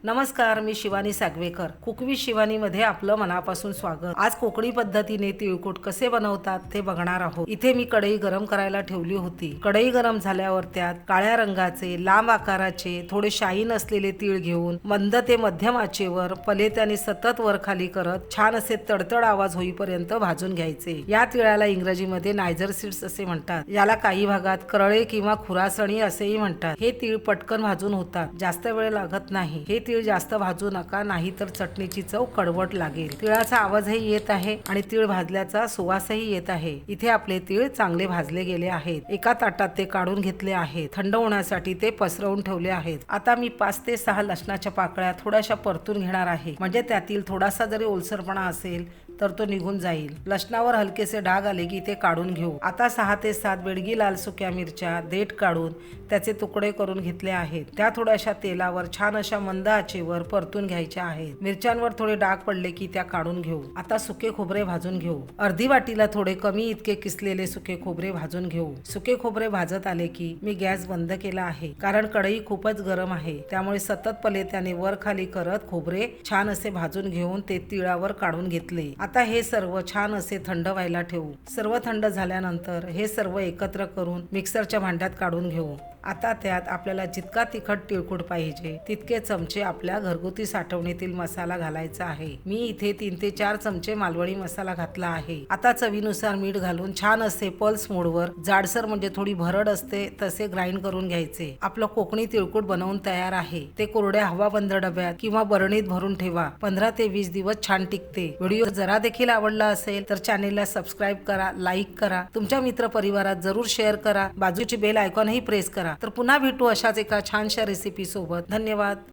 नमस्कार, मी शिवानी सागवेकर. कुकवी शिवानीमध्ये आपलं मनापासून स्वागत. आज कोकणी पद्धतीने तिळकुट कसे बनवतात ते बघणार आहोत. इथे मी कढई गरम करायला ठेवली होती. कढई गरम झाल्यावर त्यात काळ्या रंगाचे लांब आकाराचे थोडे शाईन असलेले तीळ घेऊन मंद ते मध्यम आचेवर पलेत्याने सतत वर खाली करत छान असे तडतड आवाज होईपर्यंत भाजून घ्यायचे. या तिळाला इंग्रजीमध्ये नायजर सीड्स असे म्हणतात. याला काही भागात करळे किंवा खुरासणी असेही म्हणतात. हे तीळ पटकन भाजून होतात, जास्त वेळ लागत नाही. हे तीळ जास्त भाजू नका, नाही तर चटणीची चव कडवट लागेल. तिळाचा आवाजही येत आहे आणि तीळ भाजल्याचा सुवासही येत आहे. इथे आपले तीळ चांगले भाजले गेले आहेत. एका ताटात ते काढून घेतले आहेत. थंड होण्यासाठी ते पसरवून ठेवले आहेत. आता मी 5 ते 6 लसणाच्या पाकळ्या थोड्याशा परतून घेणार आहे, म्हणजे त्यातील थोडासा जरी ओलसरपणा असेल तर तो निघून जाईल. लसणावर हलकेसे डाग आले की ते काढून घेऊ. आता 6 ते 7 बेडगी लाल सुक्या मिरच्या देठ काढून त्याचे तुकडे करून घेतले आहेत. त्या थोड्याशा तेलावर छान अशा मंद आचेवर परतून घ्यायच्या आहेत. मिरच्यांवर थोडे डाग पडले की त्या काढून घेऊ. आता सुके खोबरे भाजून घेऊ. अर्धी वाटीला थोडे कमी इतके किसलेले सुके खोबरे भाजून घेऊ. सुके खोबरे भाजत आले की मी गॅस बंद केला आहे, कारण कढई खूपच गरम आहे. त्यामुळे सतत पलेत्याने वर खाली करत खोबरे छान असे भाजून घेऊन ते तिळावर काढून घेतले. आता हे सर्व छान असे थंड व्हायला ठेवू. सर्व थंड झाल्यानंतर हे सर्व एकत्र करून मिक्सरच्या भांड्यात काढून घेऊ. आता त्यात आपल्याला जितका तिखट तिळकुट पाहिजे तितके चमचे आपल्या घरगुती साठवणीतील मसाला घालायचा आहे. मी इथे 3 ते 4 चमचे मालवणी मसाला घातला आहे. आता चवीनुसार मीठ घालून छान असे पल्स मोडवर जाडसर, म्हणजे थोडी भरड असते तसे ग्राइंड करून घ्यायचे. आपलं कोकणी तिळकुट बनवून तयार आहे. ते कोरड्या हवाबंद डब्यात किंवा बरणीत भरून ठेवा. 15 ते 20 दिवस छान टिकते. व्हिडिओ जरा देखील आवडला असेल तर चॅनेलला सबस्क्राईब करा, लाईक करा, तुमच्या मित्र परिवारात जरूर शेअर करा, बाजूची बेल आयकॉनही प्रेस करा. तर पुन्हा भेटू अशाच एका छानशा रेसिपी सोबत. धन्यवाद.